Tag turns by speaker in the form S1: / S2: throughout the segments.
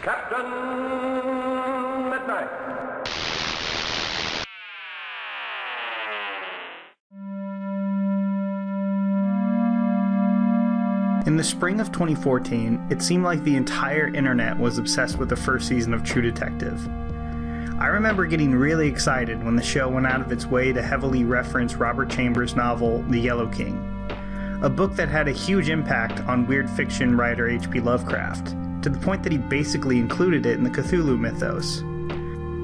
S1: Captain Midnight.
S2: In the spring of 2014, it seemed like the entire internet was obsessed with the first season of True Detective. I remember getting really excited when the show went out of its way to heavily reference Robert Chambers' novel, The Yellow King, a book that had a huge impact on weird fiction writer H.P. Lovecraft, to the point that he basically included it in the Cthulhu mythos.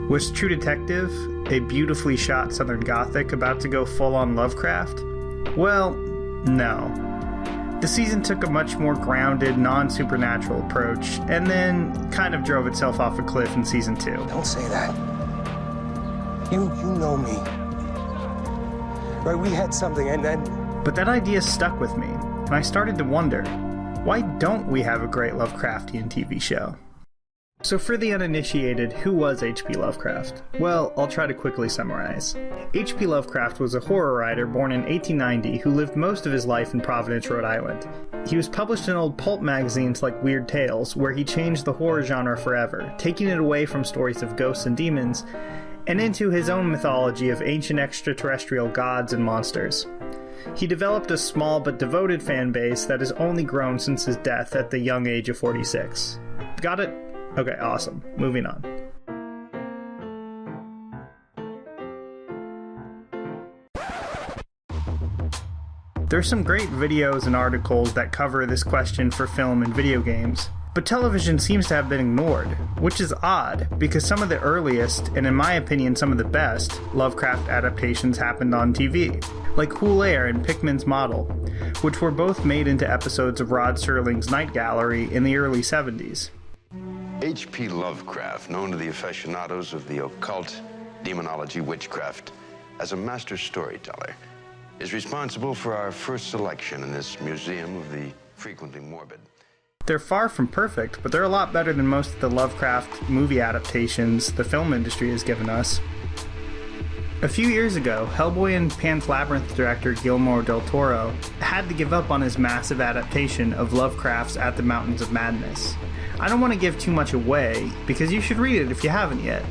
S2: Was True Detective, a beautifully shot Southern Gothic, about to go full-on Lovecraft? Well, no. The season took a much more grounded, non-supernatural approach, and then kind of drove itself off a cliff in season 2.
S3: Don't say that. You know me. Right, we had something, and then...
S2: But that idea stuck with me, and I started to wonder, why don't we have a great Lovecraftian TV show? So for the uninitiated, who was H.P. Lovecraft? Well, I'll try to quickly summarize. H.P. Lovecraft was a horror writer born in 1890 who lived most of his life in Providence, Rhode Island. He was published in old pulp magazines like Weird Tales, where he changed the horror genre forever, taking it away from stories of ghosts and demons, and into his own mythology of ancient extraterrestrial gods and monsters. He developed a small but devoted fan base that has only grown since his death at the young age of 46. Got it? Okay, awesome. Moving on. There's some great videos and articles that cover this question for film and video games, but television seems to have been ignored, which is odd, because some of the earliest, and in my opinion some of the best, Lovecraft adaptations happened on TV, like Cool Air and Pickman's Model, which were both made into episodes of Rod Serling's Night Gallery in the early 70s.
S4: H.P. Lovecraft, known to the aficionados of the occult, demonology, witchcraft, as a master storyteller, is responsible for our first selection in this museum of the frequently morbid.
S2: They're far from perfect, but they're a lot better than most of the Lovecraft movie adaptations the film industry has given us. A few years ago, Hellboy and Pan's Labyrinth director Guillermo del Toro had to give up on his massive adaptation of Lovecraft's At the Mountains of Madness. I don't want to give too much away, because you should read it if you haven't yet.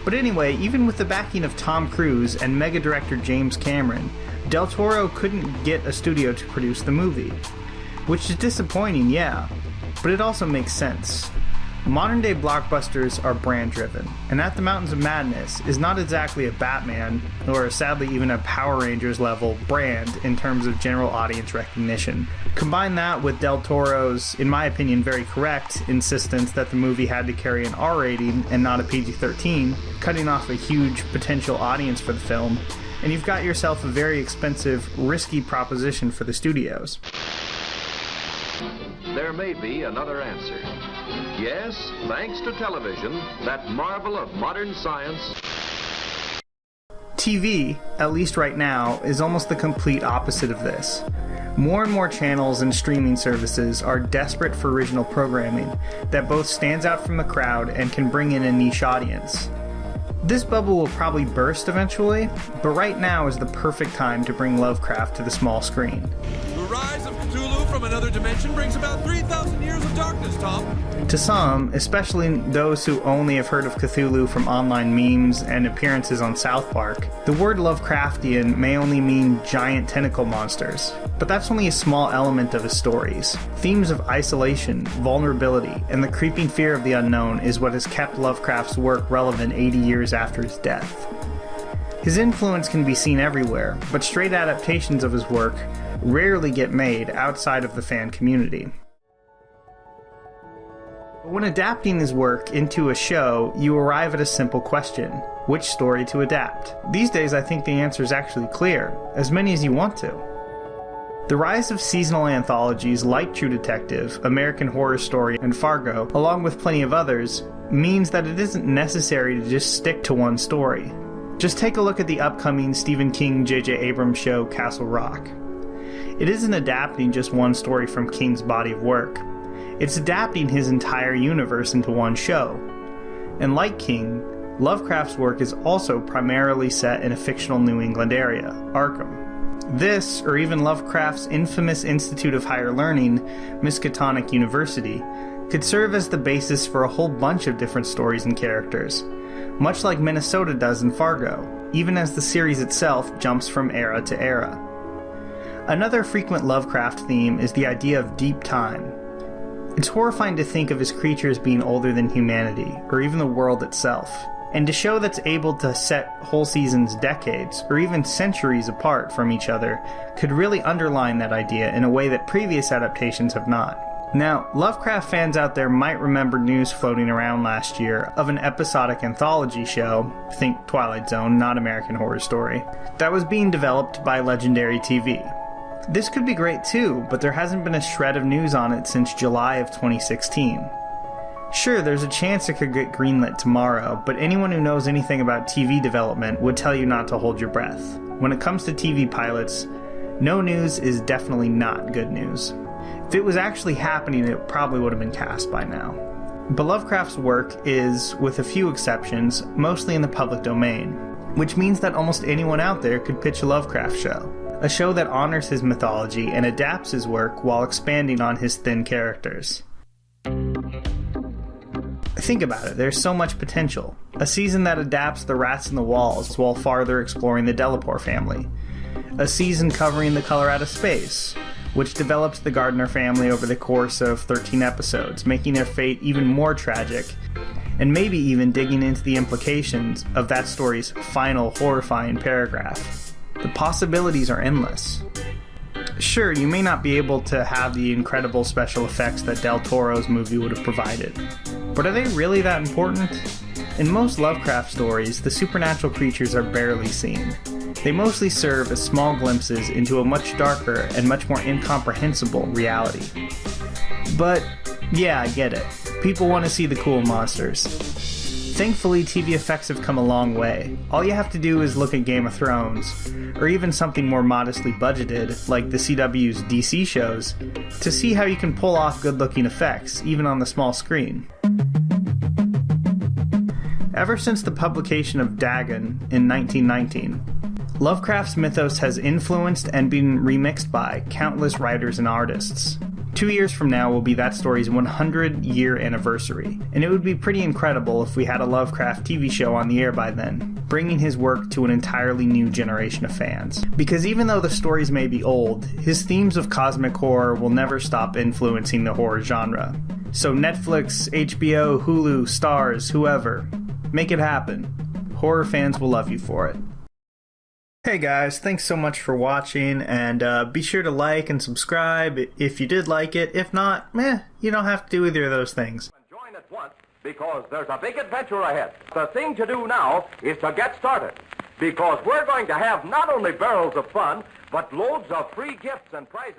S2: But anyway, even with the backing of Tom Cruise and mega director James Cameron, Del Toro couldn't get a studio to produce the movie. Which is disappointing, yeah, but it also makes sense. Modern-day blockbusters are brand-driven, and At the Mountains of Madness is not exactly a Batman, or sadly even a Power Rangers-level brand in terms of general audience recognition. Combine that with Del Toro's, in my opinion very correct, insistence that the movie had to carry an R rating and not a PG-13, cutting off a huge potential audience for the film, and you've got yourself a very expensive, risky proposition for the studios.
S5: There may be another answer. Yes, thanks to television, that marvel of modern science.
S2: TV, at least right now, is almost the complete opposite of this. More and more channels and streaming services are desperate for original programming that both stands out from the crowd and can bring in a niche audience. This bubble will probably burst eventually, but right now is the perfect time to bring Lovecraft to the small screen.
S6: The rise of Cthulhu from another dimension brings about 3,000 years of darkness, Tom.
S2: To some, especially those who only have heard of Cthulhu from online memes and appearances on South Park, the word Lovecraftian may only mean giant tentacle monsters. But that's only a small element of his stories. Themes of isolation, vulnerability, and the creeping fear of the unknown is what has kept Lovecraft's work relevant 80 years after his death. His influence can be seen everywhere, but straight adaptations of his work rarely get made outside of the fan community. When adapting his work into a show, you arrive at a simple question: which story to adapt? These days I think the answer is actually clear, as many as you want to. The rise of seasonal anthologies like True Detective, American Horror Story, and Fargo, along with plenty of others, means that it isn't necessary to just stick to one story. Just take a look at the upcoming Stephen King J.J. Abrams show Castle Rock. It isn't adapting just one story from King's body of work. It's adapting his entire universe into one show. And like King, Lovecraft's work is also primarily set in a fictional New England area, Arkham. This, or even Lovecraft's infamous Institute of Higher Learning, Miskatonic University, could serve as the basis for a whole bunch of different stories and characters, much like Minnesota does in Fargo, even as the series itself jumps from era to era. Another frequent Lovecraft theme is the idea of deep time. It's horrifying to think of his creatures being older than humanity, or even the world itself. And a show that's able to set whole seasons decades, or even centuries apart from each other, could really underline that idea in a way that previous adaptations have not. Now, Lovecraft fans out there might remember news floating around last year of an episodic anthology show, think Twilight Zone, not American Horror Story, that was being developed by Legendary TV. This could be great too, but there hasn't been a shred of news on it since July of 2016. Sure, there's a chance it could get greenlit tomorrow, but anyone who knows anything about TV development would tell you not to hold your breath. When it comes to TV pilots, no news is definitely not good news. If it was actually happening, it probably would have been cast by now. But Lovecraft's work is, with a few exceptions, mostly in the public domain, which means that almost anyone out there could pitch a Lovecraft show. A show that honors his mythology and adapts his work while expanding on his thin characters. Think about it, there's so much potential. A season that adapts The Rats in the Walls while farther exploring the Delapore family. A season covering The Color Out of Space, which develops the Gardner family over the course of 13 episodes, making their fate even more tragic, and maybe even digging into the implications of that story's final horrifying paragraph. The possibilities are endless. Sure, you may not be able to have the incredible special effects that Del Toro's movie would have provided, but are they really that important? In most Lovecraft stories, the supernatural creatures are barely seen. They mostly serve as small glimpses into a much darker and much more incomprehensible reality. But, yeah, I get it. People want to see the cool monsters. Thankfully, TV effects have come a long way. All you have to do is look at Game of Thrones, or even something more modestly budgeted, like the CW's DC shows, to see how you can pull off good-looking effects, even on the small screen. Ever since the publication of Dagon in 1919, Lovecraft's mythos has influenced and been remixed by countless writers and artists. 2 years from now will be that story's 100-year anniversary, and it would be pretty incredible if we had a Lovecraft TV show on the air by then, bringing his work to an entirely new generation of fans. Because even though the stories may be old, his themes of cosmic horror will never stop influencing the horror genre. So Netflix, HBO, Hulu, Starz, whoever, make it happen. Horror fans will love you for it. Hey guys, thanks so much for watching, and be sure to like and subscribe if you did like it. If not, you don't have to do either of those things.
S1: Join at once because there's a big adventure ahead. The thing to do now is to get started because we're going to have not only barrels of fun, but loads of free gifts and prizes.